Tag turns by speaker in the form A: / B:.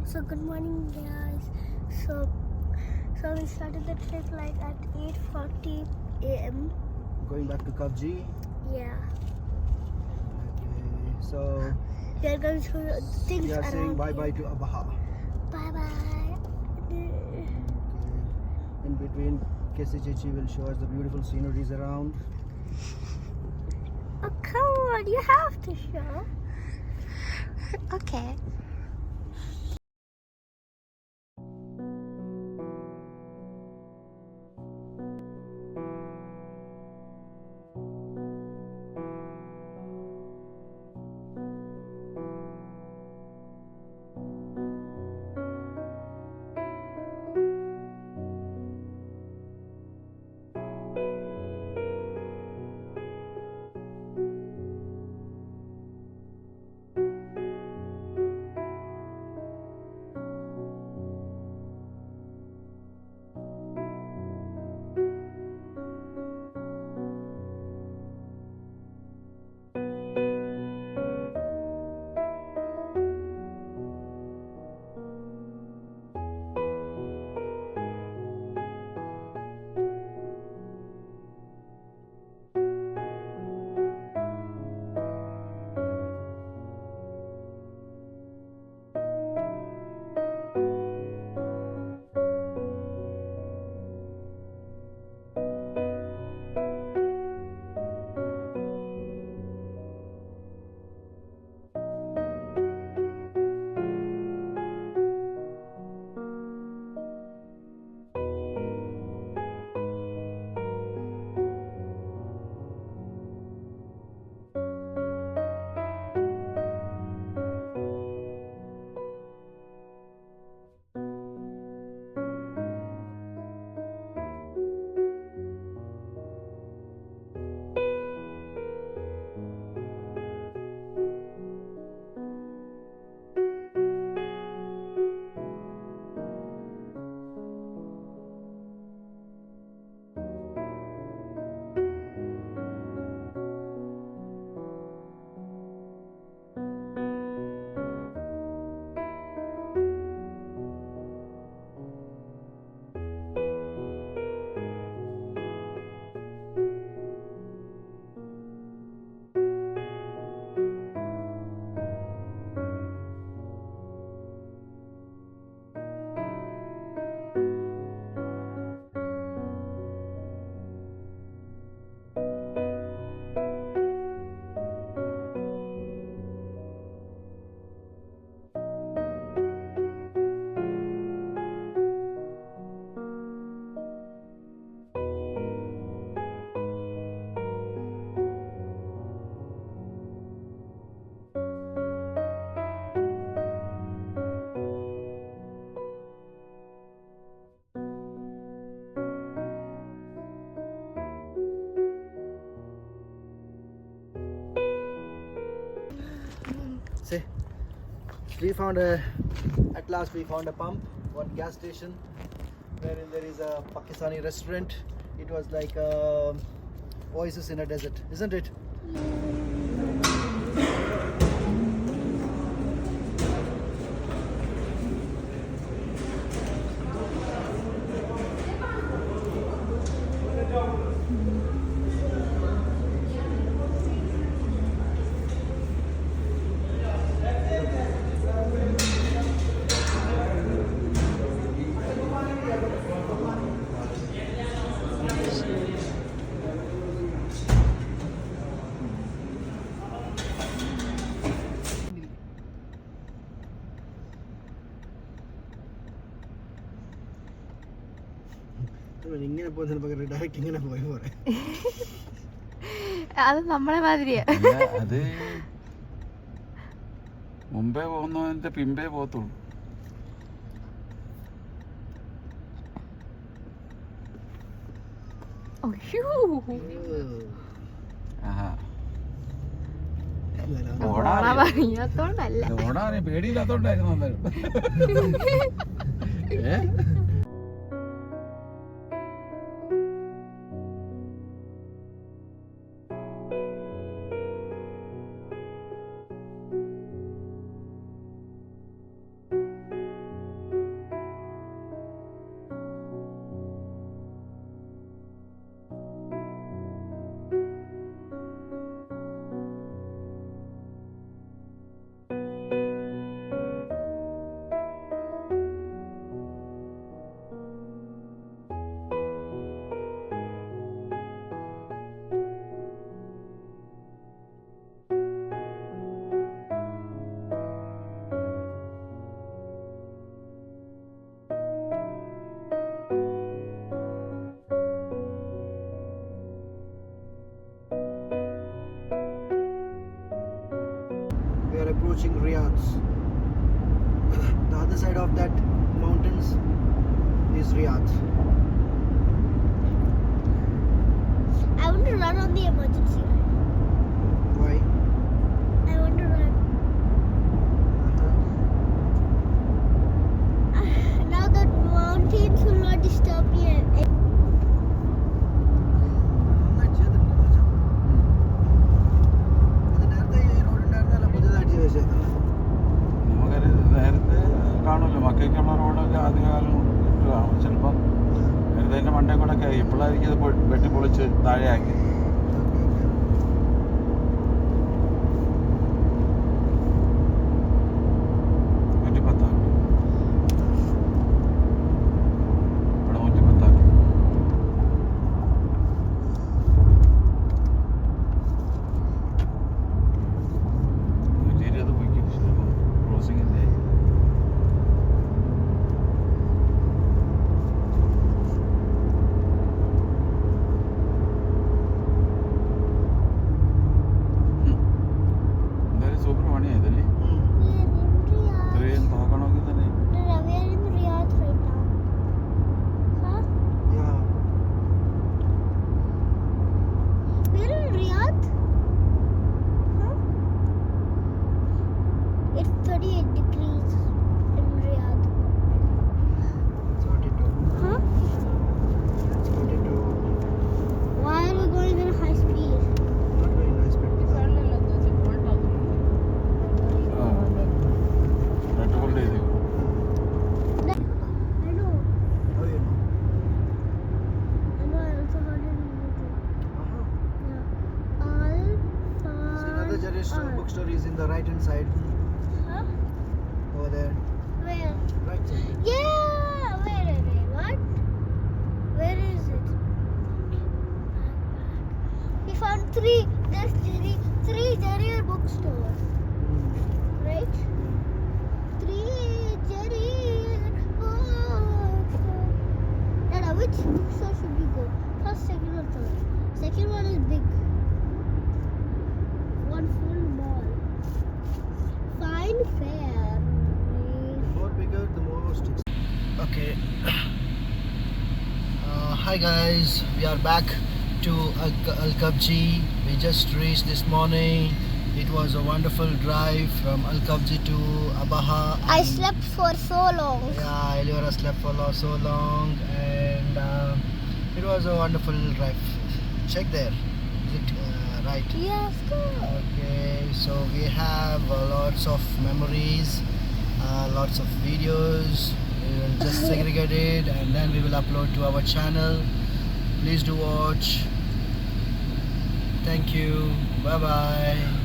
A: So good morning, guys. So we started the trip like at 8:40 a.m.
B: Going back to Kabji.
A: Yeah.
B: Okay, so
A: We are going to things
B: we are
A: around
B: saying bye bye
A: here.
B: to Abaha.
A: Bye bye.
B: Okay. In between, Kesi Chichi will show us the beautiful sceneries around.
A: Oh come on, you have to show.
C: Okay.
B: Say, at last we found a pump, one gas station, wherein there is a Pakistani restaurant. It was like a oasis in a desert, isn't it? ഇങ്ങനെ പോകുന്നതിന് പകരം direct ഇങ്ങനെ പോയി പോരെ.
C: അത് നമ്മളെ മാതിരിയാ.
D: അത് മുമ്പേ പോകുന്നതിന്റെ പിമ്പേ പോകത്തുള്ളൂ. ഓടാൻ പേടിയില്ലാത്തോണ്ടായിരുന്നു അന്നേരം.
B: side of that mountains is Riyadh.
A: I want to run on the emergency light.
B: Why?
A: I want to run. Now that mountains will not disturb me.
B: നന്നായി ചെയ്തിട്ടുണ്ട് മച്ചാ. ഇത് നേരത്തെ ഈ റോഡ് ഉണ്ടായിരുന്നല്ലോ പുതിയതായിട്ട് ചെയ്തതല്ലേ?
D: നമുക്കത് നേരത്തെ കാണുമല്ലോ മക്കയ്ക്കുള്ള റോഡൊക്കെ ആദ്യകാലം കാണും ചിലപ്പം നേരത്തെ അതിൻ്റെ മണ്ടേ കൂടെ ഒക്കെ ആയി ഇപ്പോഴായിരിക്കും ഇത് വെട്ടിപ്പൊളിച്ച് താഴെയാക്കി
B: bookstore is in the right hand side.
A: Huh?
B: Over there.
A: Where?
B: Right side.
A: Yeah! Where? What? Where is it? We found three. There's three Jerry bookstores. Right? Three Jerry bookstores. Dada, which bookstore should we go? First, second, or third? Second one is big. One full mall. Fine fair.
B: The more bigger, the more sticks. Okay. Hi guys, we are back to Al-Kabji. We just reached this morning. It was a wonderful drive from Al-Kabji to Abaha.
A: I slept for so long.
B: Yeah, Eliora slept for so long, and it was a wonderful drive. Check there. Is it right?
A: Yes, good.
B: Okay, so we have lots of memories, lots of videos. We will just segregate it and then we will upload to our channel. Please do watch. Thank you. Bye bye.